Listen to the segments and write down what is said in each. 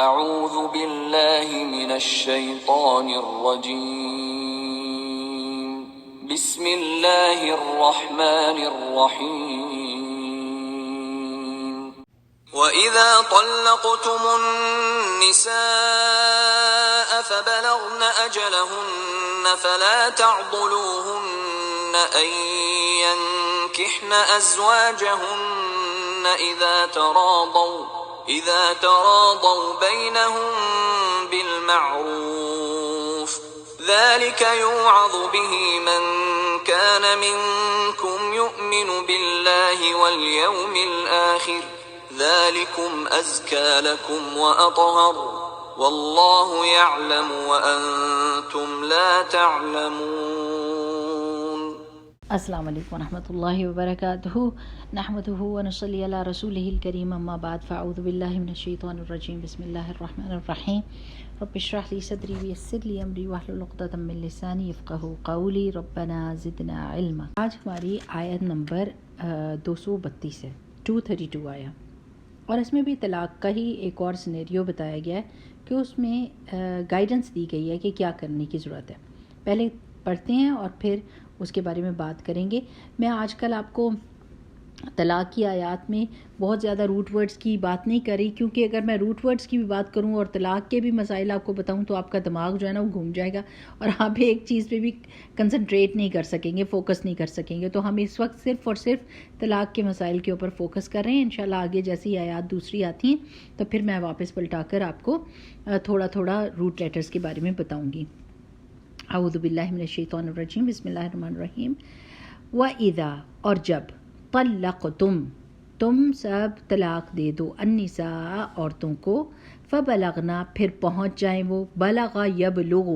اعوذ باللہ من الشیطان الرجیم بسم اللہ الرحمن الرحیم وَإِذَا طَلَّقْتُمُ النِّسَاءَ فَبَلَغْنَ أَجَلَهُنَّ فَلَا تَعْضُلُوهُنَّ أَن يَنكِحْنَ أَزْوَاجَهُنَّ إِذَا تَرَاضَوْا بَيْنَهُم بِالْمَعْرُوفِ ذَلِكَ يُوعَظُ بِهِ مَن كَانَ مِنكُمْ يُؤْمِنُ بِاللَّهِ وَالْيَوْمِ الْآخِرِ ذَلِكُمْ أَزْكَى لَكُمْ وَأَطْهَرُ وَاللَّهُ يَعْلَمُ وَأَنْتُمْ لَا تَعْلَمُونَ۔ السلام علیکم ورحمۃ اللہ وبرکاتہ، نحمده ونصلی علی رسولہ الکریم، اما بعد فاعوذ باللہ من الشیطان الرجیم، بسم اللہ الرحمن الرحیم، رب اشرح لی صدری ویسر لی امری واحلل عقدۃ من لسانی یفقہوا قولی، ربنا زدنا علما۔ آج ہماری آیت نمبر 232 ہے، 232 آیا، اور اس میں بھی طلاق کا ہی ایک اور سینیریو بتایا گیا ہے کہ اس میں گائیڈنس دی گئی ہے کہ کیا کرنے کی ضرورت ہے۔ پہلے پڑھتے ہیں اور پھر اس کے بارے میں بات کریں گے۔ میں آج کل آپ کو طلاق کی آیات میں بہت زیادہ روٹ ورڈز کی بات نہیں کر رہی، کیونکہ اگر میں روٹ ورڈز کی بھی بات کروں اور طلاق کے بھی مسائل آپ کو بتاؤں تو آپ کا دماغ جو ہے نا وہ گھوم جائے گا اور آپ ایک چیز پہ بھی کنسنٹریٹ نہیں کر سکیں گے، فوکس نہیں کر سکیں گے۔ تو ہم اس وقت صرف اور صرف طلاق کے مسائل کے اوپر فوکس کر رہے ہیں۔ انشاءاللہ آگے جیسی آیات دوسری آتی ہیں تو پھر میں واپس پلٹا کر آپ کو تھوڑا تھوڑا روٹ لیٹرز کے بارے میں بتاؤں گی۔ اعوذ باللہ من الشیطان الرجیم، بسم اللہ الرحمن الرحیم۔ وَإِذَا، اور جب، طَلَّقْتُم، تم سب طلاق دے دو، النساء، عورتوں کو، فَبَلَغْنَا، پھر پہنچ جائیں وہ، بلغ یبلغ،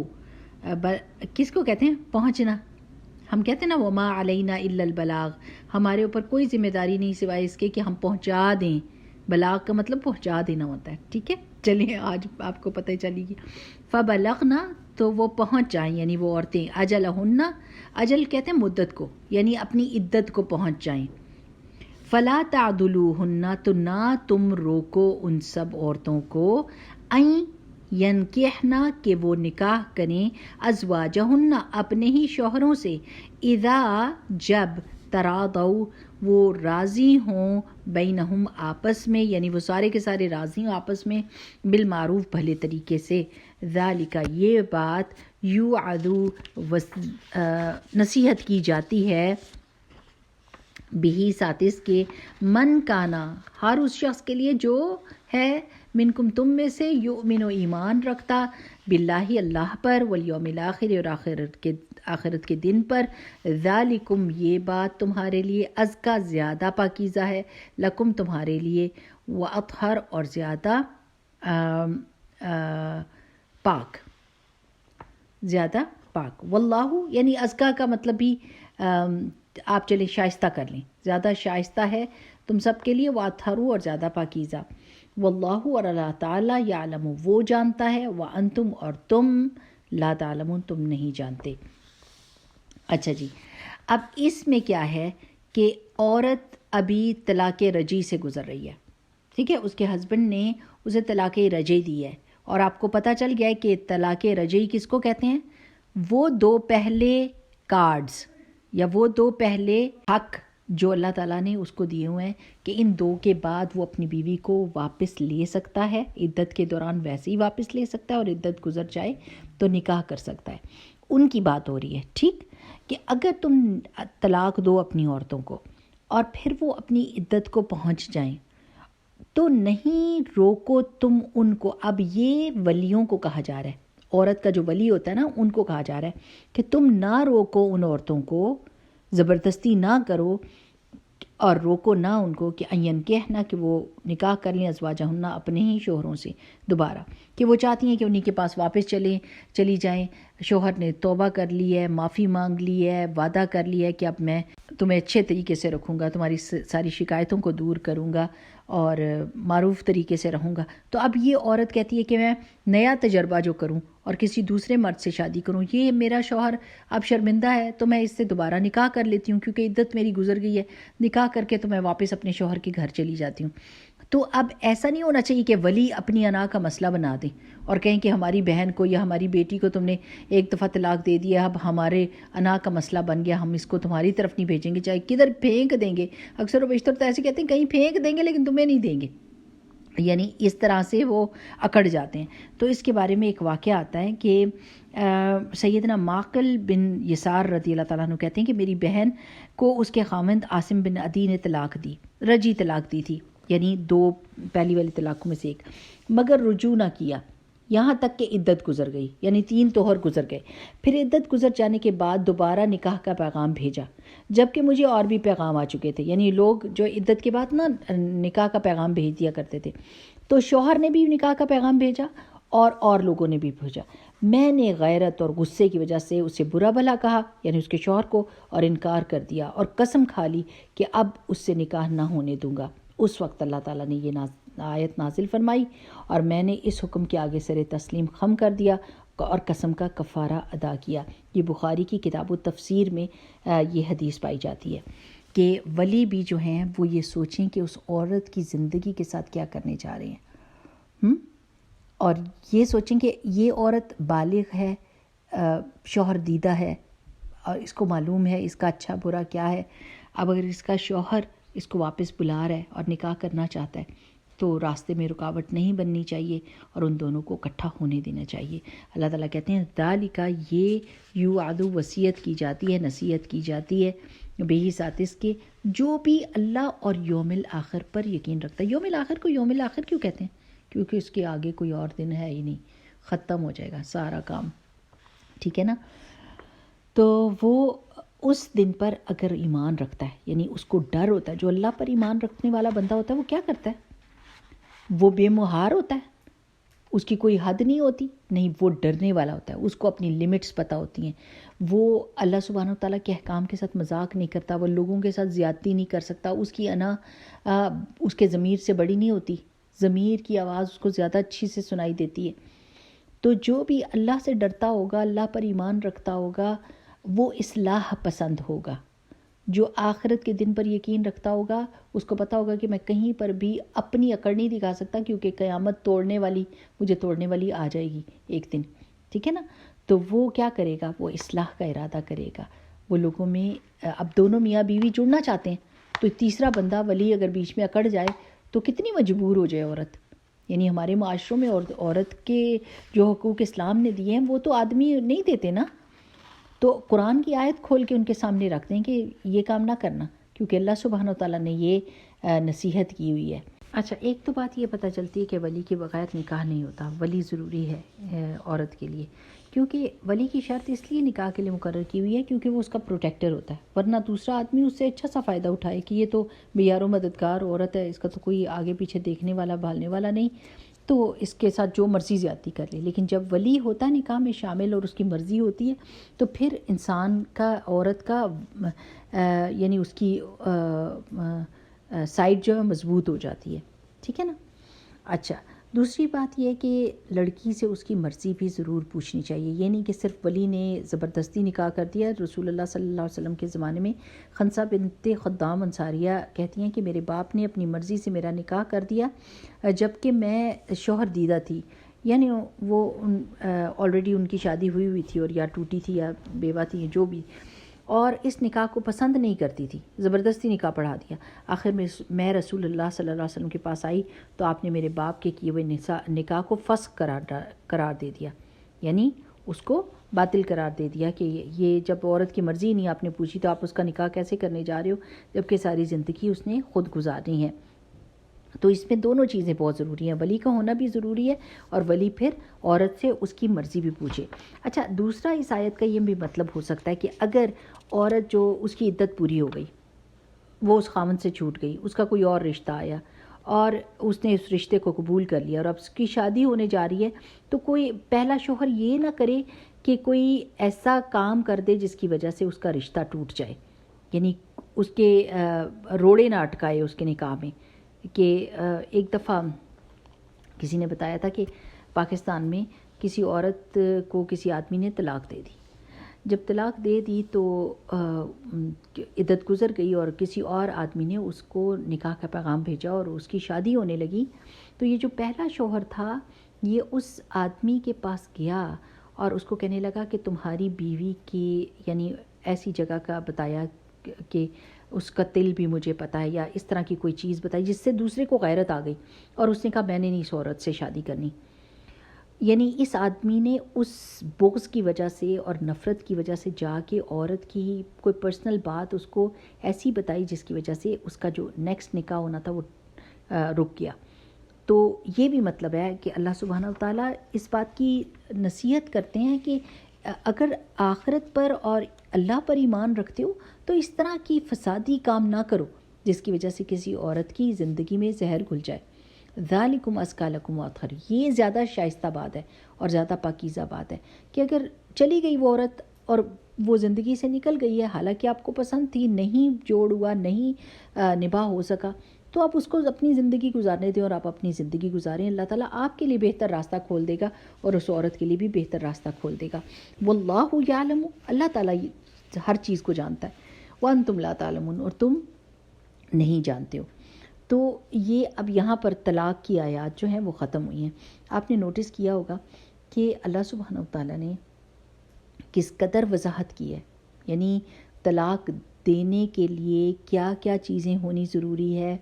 کس کو کہتے ہیں؟ پہنچنا۔ ہم کہتے ہیں نا وَمَا عَلَيْنَا إِلَّا الْبَلَاغ، ہمارے اوپر کوئی ذمہ داری نہیں سوائے اس کے کہ ہم پہنچا دیں۔ بلاغ کا مطلب پہنچا دینا ہوتا ہے، ٹھیک ہے؟ چلیے آج آپ کو پتہ چلی گی۔ فَبَلَغْنَا، تو وہ پہنچ جائیں، یعنی وہ عورتیں، اجلہن، اجل کہتے ہیں مدت کو، یعنی اپنی عدت کو پہنچ جائیں۔ فَلَا تَعْضُلُوهُنَّ، تو نہ تم روکو ان سب عورتوں کو، اَن يَنْكِحْنَ، کہ وہ نکاح کریں، ازواجہن، اپنے ہی شوہروں سے، اذا، جب، تراضوا، وہ راضی ہوں، بینہم، آپس میں، یعنی وہ سارے کے سارے راضی ہوں آپس میں، بالمعروف، بھلے طریقے سے، ذالک، یہ بات، یوعظ، نصیحت کی جاتی ہے، بھی، ساتھ اس کے، من کانا، ہر اس شخص کے لیے جو ہے، منکم، تم میں سے، یؤمن، ایمان رکھتا، باللہ، اللہ پر، والیوم الآخر، اور آخرت کے دن پر، ذالکم، یہ بات تمہارے لیے، ازکا، زیادہ پاکیزہ ہے، لکم، تمہارے لیے، واطہر، اور زیادہ پاک، زیادہ پاک، واللہ، یعنی ازکا کا مطلب بھی آپ چلیں شائستہ کر لیں، زیادہ شائستہ ہے تم سب کے لیے، واطہر، اور زیادہ پاکیزہ، واللہ، اور اللہ تعالیٰ، یعلم، وہ جانتا ہے، وانتم، اور تم، لا تعلمون، تم نہیں جانتے۔ اچھا جی، اب اس میں کیا ہے کہ عورت ابھی طلاق رجعی سے گزر رہی ہے، ٹھیک ہے، اس کے ہسبینڈ نے اسے طلاق رجعی دی ہے، اور آپ کو پتہ چل گیا ہے کہ طلاق رجعی کس کو کہتے ہیں؟ وہ دو پہلے کارڈز یا وہ دو پہلے حق جو اللہ تعالیٰ نے اس کو دیے ہوئے ہیں کہ ان دو کے بعد وہ اپنی بیوی کو واپس لے سکتا ہے، عدت کے دوران ویسے ہی واپس لے سکتا ہے، اور عدت گزر جائے تو نکاح کر سکتا ہے۔ ان کی بات ہو رہی ہے، ٹھیک، کہ اگر تم طلاق دو اپنی عورتوں کو اور پھر وہ اپنی عدت کو پہنچ جائیں تو نہیں روکو تم ان کو۔ اب یہ ولیوں کو کہا جا رہا ہے، عورت کا جو ولی ہوتا ہے نا، ان کو کہا جا رہا ہے کہ تم نہ روکو ان عورتوں کو، زبردستی نہ کرو اور روکو نہ ان کو کہ این کہنا، کہ وہ نکاح کر لیں، ازواجہن، اپنے ہی شوہروں سے دوبارہ، کہ وہ چاہتی ہیں کہ انہی کے پاس واپس چلی جائیں، شوہر نے توبہ کر لی ہے، معافی مانگ لی ہے، وعدہ کر لیا ہے کہ اب میں تمہیں اچھے طریقے سے رکھوں گا، تمہاری ساری شکایتوں کو دور کروں گا اور معروف طریقے سے رہوں گا۔ تو اب یہ عورت کہتی ہے کہ میں نیا تجربہ جو کروں اور کسی دوسرے مرد سے شادی کروں، یہ میرا شوہر اب شرمندہ ہے تو میں اس سے دوبارہ نکاح کر لیتی ہوں، کیونکہ عدت میری گزر گئی ہے، نکاح کر کے تو میں واپس اپنے شوہر کے گھر چلی جاتی ہوں۔ تو اب ایسا نہیں ہونا چاہیے کہ ولی اپنی انا کا مسئلہ بنا دیں اور کہیں کہ ہماری بہن کو یا ہماری بیٹی کو تم نے ایک دفعہ طلاق دے دیا، اب ہمارے انا کا مسئلہ بن گیا، ہم اس کو تمہاری طرف نہیں بھیجیں گے، چاہے کدھر پھینک دیں گے۔ اکثر و بیشتر تو ایسے کہتے ہیں کہیں پھینک دیں گے لیکن تمہیں نہیں دیں گے، یعنی اس طرح سے وہ اکڑ جاتے ہیں۔ تو اس کے بارے میں ایک واقعہ آتا ہے کہ سیدنا معقل بن یسار رضی اللہ تعالیٰ عنہ کہتے ہیں کہ میری بہن کو اس کے خاوند عاصم بن عدی نے طلاق دی، رجی طلاق دی تھی، یعنی 2 پہلی والی طلاقوں میں سے ایک، مگر رجوع نہ کیا یہاں تک کہ عدت گزر گئی، یعنی 3 توہر گزر گئے۔ پھر عدت گزر جانے کے بعد دوبارہ نکاح کا پیغام بھیجا، جبکہ مجھے اور بھی پیغام آ چکے تھے، یعنی لوگ جو عدت کے بعد نا نکاح کا پیغام بھیج دیا کرتے تھے، تو شوہر نے بھی نکاح کا پیغام بھیجا اور لوگوں نے بھی بھیجا۔ میں نے غیرت اور غصے کی وجہ سے اسے برا بھلا کہا، یعنی اس کے شوہر کو، اور انکار کر دیا اور قسم کھا لی کہ اب اس سے نکاح نہ ہونے دوں گا۔ اس وقت اللہ تعالیٰ نے یہ آیت نازل فرمائی اور میں نے اس حکم کے آگے سر تسلیم خم کر دیا اور قسم کا کفارہ ادا کیا۔ یہ بخاری کی کتاب التفسیر میں یہ حدیث پائی جاتی ہے کہ ولی بھی جو ہیں وہ یہ سوچیں کہ اس عورت کی زندگی کے ساتھ کیا کرنے جا رہے ہیں، اور یہ سوچیں کہ یہ عورت بالغ ہے، شوہر دیدہ ہے، اور اس کو معلوم ہے اس کا اچھا برا کیا ہے۔ اب اگر اس کا شوہر اس کو واپس بلا رہا ہے اور نکاح کرنا چاہتا ہے تو راستے میں رکاوٹ نہیں بننی چاہیے اور ان دونوں کو اکٹھا ہونے دینا چاہیے۔ اللہ تعالیٰ کہتے ہیں ذالک، یہ یوعد، وصیت کی جاتی ہے، نصیحت کی جاتی ہے، بے ساتھ اس کے جو بھی اللہ اور یوم الآخر پر یقین رکھتا ہے۔ یوم الآخر کو یوم الآخر کیوں کہتے ہیں؟ کیونکہ اس کے آگے کوئی اور دن ہے ہی نہیں، ختم ہو جائے گا سارا کام، ٹھیک ہے نا۔ تو وہ اس دن پر اگر ایمان رکھتا ہے، یعنی اس کو ڈر ہوتا ہے، جو اللہ پر ایمان رکھنے والا بندہ ہوتا ہے وہ کیا کرتا ہے؟ وہ بے مہار ہوتا ہے، اس کی کوئی حد نہیں ہوتی، نہیں، وہ ڈرنے والا ہوتا ہے، اس کو اپنی لیمٹس پتہ ہوتی ہیں، وہ اللہ سبحانہ وتعالیٰ کے احکام کے ساتھ مذاق نہیں کرتا، وہ لوگوں کے ساتھ زیادتی نہیں کر سکتا، اس کی انا اس کے ضمیر سے بڑی نہیں ہوتی، ضمیر کی آواز اس کو زیادہ اچھی سے سنائی دیتی ہے۔ تو جو بھی اللہ سے ڈرتا ہوگا، اللہ پر ایمان رکھتا ہوگا، وہ اصلاح پسند ہوگا۔ جو آخرت کے دن پر یقین رکھتا ہوگا اس کو پتہ ہوگا کہ میں کہیں پر بھی اپنی اکڑ نہیں دکھا سکتا، کیونکہ قیامت مجھے توڑنے والی آ جائے گی ایک دن، ٹھیک ہے نا۔ تو وہ کیا کرے گا؟ وہ اصلاح کا ارادہ کرے گا۔ وہ لوگوں میں اب دونوں میاں بیوی جڑنا چاہتے ہیں تو تیسرا بندہ ولی اگر بیچ میں اکڑ جائے تو کتنی مجبور ہو جائے عورت۔ یعنی ہمارے معاشروں میں عورت کے جو حقوق اسلام نے دیے ہیں وہ تو آدمی نہیں دیتے نا، تو قرآن کی آیت کھول کے ان کے سامنے رکھ دیں کہ یہ کام نہ کرنا، کیونکہ اللہ سبحانہ وتعالیٰ نے یہ نصیحت کی ہوئی ہے۔ اچھا، ایک تو بات یہ پتہ چلتی ہے کہ ولی کے بغیر نکاح نہیں ہوتا، ولی ضروری ہے عورت کے لیے، کیونکہ ولی کی شرط اس لیے نکاح کے لیے مقرر کی ہوئی ہے کیونکہ وہ اس کا پروٹیکٹر ہوتا ہے، ورنہ دوسرا آدمی اس سے اچھا سا فائدہ اٹھائے کہ یہ تو بیار و مددگار عورت ہے، اس کا تو کوئی آگے پیچھے دیکھنے والا بھالنے والا نہیں، تو اس کے ساتھ جو مرضی زیادتی کر لے۔ لیکن جب ولی ہوتا ہے نکاح میں شامل اور اس کی مرضی ہوتی ہے تو پھر انسان کا، عورت کا یعنی اس کی سائڈ جو ہے مضبوط ہو جاتی ہے، ٹھیک ہے نا۔ اچھا، دوسری بات یہ ہے کہ لڑکی سے اس کی مرضی بھی ضرور پوچھنی چاہیے، یہ نہیں کہ صرف ولی نے زبردستی نکاح کر دیا۔ رسول اللہ صلی اللہ علیہ وسلم کے زمانے میں خنسہ بنت خدام انصاریہ کہتی ہیں کہ میرے باپ نے اپنی مرضی سے میرا نکاح کر دیا جبکہ میں شوہر دیدہ تھی، یعنی وہ آلریڈی ان کی شادی ہوئی تھی اور یا ٹوٹی تھی یا بیوہ تھی، جو بھی، اور اس نکاح کو پسند نہیں کرتی تھی، زبردستی نکاح پڑھا دیا۔ آخر میں رسول اللہ صلی اللہ علیہ وسلم کے پاس آئی تو آپ نے میرے باپ کے کیے ہوئے نکاح کو فسخ قرار دے دیا، یعنی اس کو باطل قرار دے دیا کہ یہ جب عورت کی مرضی نہیں آپ نے پوچھی تو آپ اس کا نکاح کیسے کرنے جا رہے ہو، جبکہ ساری زندگی اس نے خود گزارنی ہے۔ تو اس میں دونوں چیزیں بہت ضروری ہیں، ولی کا ہونا بھی ضروری ہے اور ولی پھر عورت سے اس کی مرضی بھی پوچھے۔ اچھا، دوسرا اس آیت کا یہ بھی مطلب ہو سکتا ہے کہ اگر عورت جو اس کی عدت پوری ہو گئی، وہ اس خاوند سے چھوٹ گئی، اس کا کوئی اور رشتہ آیا اور اس نے اس رشتے کو قبول کر لیا اور اب اس کی شادی ہونے جا رہی ہے، تو کوئی پہلا شوہر یہ نہ کرے کہ کوئی ایسا کام کر دے جس کی وجہ سے اس کا رشتہ ٹوٹ جائے، یعنی اس کے روڑے نہ اٹکائے اس کے نکاح میں۔ کہ ایک دفعہ کسی نے بتایا تھا کہ پاکستان میں کسی عورت کو کسی آدمی نے طلاق دے دی، جب طلاق دے دی تو عدت گزر گئی اور کسی اور آدمی نے اس کو نکاح کا پیغام بھیجا اور اس کی شادی ہونے لگی، تو یہ جو پہلا شوہر تھا یہ اس آدمی کے پاس گیا اور اس کو کہنے لگا کہ تمہاری بیوی کی یعنی ایسی جگہ کا بتایا کہ اس کا تل بھی مجھے پتہ ہے، یا اس طرح کی کوئی چیز بتائی جس سے دوسرے کو غیرت آ گئی، اور اس نے کہا میں نے نہیں اس عورت سے شادی کرنی. یعنی اس آدمی نے اس بغض کی وجہ سے اور نفرت کی وجہ سے جا کے عورت کی کوئی پرسنل بات اس کو ایسی بتائی جس کی وجہ سے اس کا جو نیکسٹ نکاح ہونا تھا وہ رک گیا. تو یہ بھی مطلب ہے کہ اللہ سبحانہ وتعالیٰ اس بات کی نصیحت کرتے ہیں کہ اگر آخرت پر اور اللہ پر ایمان رکھتے ہو تو اس طرح کی فسادی کام نہ کرو جس کی وجہ سے کسی عورت کی زندگی میں زہر گھل جائے. ذالکم ازکی لکم واطہر، یہ زیادہ شائستہ بات ہے اور زیادہ پاکیزہ بات ہے کہ اگر چلی گئی وہ عورت اور وہ زندگی سے نکل گئی ہے، حالانکہ آپ کو پسند تھی، نہیں جوڑ ہوا، نہیں نباہ ہو سکا، تو آپ اس کو اپنی زندگی گزارنے دیں اور آپ اپنی زندگی گزاریں. اللہ تعالیٰ آپ کے لیے بہتر راستہ کھول دے گا اور اس عورت کے لیے بھی بہتر راستہ کھول دے گا. واللہ یعلم، اللہ تعالیٰ ہر چیز کو جانتا ہے. وانتم لا تعلمون، اور تم نہیں جانتے ہو. تو یہ اب یہاں پر طلاق کی آیات جو ہیں وہ ختم ہوئی ہیں. آپ نے نوٹس کیا ہوگا کہ اللہ سبحانہ وتعالیٰ نے کس قدر وضاحت کی ہے، یعنی طلاق دینے کے لیے کیا کیا چیزیں ہونی ضروری ہے،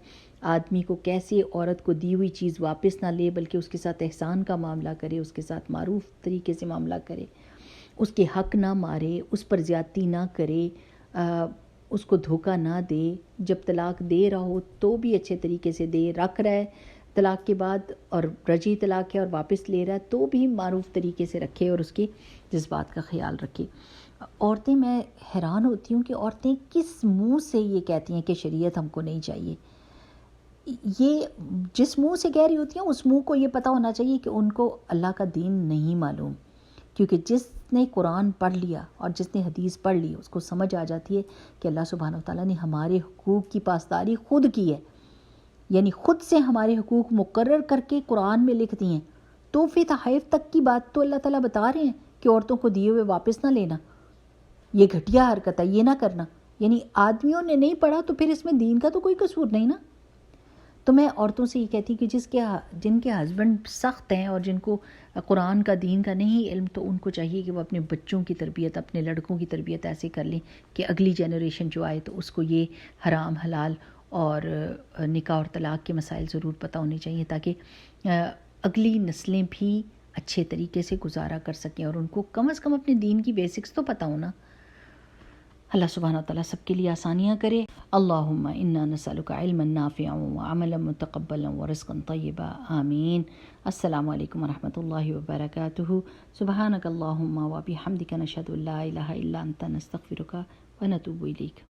آدمی کو کیسے عورت کو دی ہوئی چیز واپس نہ لے بلکہ اس کے ساتھ احسان کا معاملہ کرے، اس کے ساتھ معروف طریقے سے معاملہ کرے، اس کے حق نہ مارے، اس پر زیادتی نہ کرے، اس کو دھوکہ نہ دے. جب طلاق دے رہا ہو تو بھی اچھے طریقے سے دے، رکھ رہا ہے طلاق کے بعد اور رجعی طلاق ہے اور واپس لے رہا ہے تو بھی معروف طریقے سے رکھے اور اس کے جذبات کا خیال رکھے. عورتیں، میں حیران ہوتی ہوں کہ عورتیں کس منہ سے یہ کہتی ہیں کہ شریعت ہم کو نہیں چاہیے. یہ جس منہ سے کہہ رہی ہوتی ہیں اس منہ کو یہ پتہ ہونا چاہیے کہ ان کو اللہ کا دین نہیں معلوم، کیونکہ جس نے قرآن پڑھ لیا اور جس نے حدیث پڑھ لی اس کو سمجھ آ جاتی ہے کہ اللہ سبحانہ وتعالیٰ نے ہمارے حقوق کی پاسداری خود کی ہے، یعنی خود سے ہمارے حقوق مقرر کر کے قرآن میں لکھ دی ہیں. تو پھر تحائف تک کی بات تو اللہ تعالیٰ بتا رہے ہیں کہ عورتوں کو دیے ہوئے واپس نہ لینا، یہ گھٹیا حرکت ہے، یہ نہ کرنا. یعنی آدمیوں نے نہیں پڑھا تو پھر اس میں دین کا تو کوئی قصور نہیں نا. تو میں عورتوں سے یہ کہتی کہ جن کے ہسبینڈ سخت ہیں اور جن کو قرآن کا دین کا نہیں علم، تو ان کو چاہیے کہ وہ اپنے بچوں کی تربیت، اپنے لڑکوں کی تربیت ایسے کر لیں کہ اگلی جنریشن جو آئے تو اس کو یہ حرام حلال اور نکاح اور طلاق کے مسائل ضرور پتہ ہونے چاہیے تاکہ اگلی نسلیں بھی اچھے طریقے سے گزارا کر سکیں اور ان کو کم از کم اپنے دین کی بیسکس تو پتہ ہونا. اللہ سبحانہ وتعالیٰ سب کے لیے آسانیاں کرے. اللہم انا نسألک علما نافعا وعملا متقبلا ورزقا طیبا، آمین. السلام علیکم ورحمۃ اللہ وبرکاتہ. سبحانک اللہم وبحمدک نشہد ان لا الہ الا انت نستغفرک ونتوب الیک.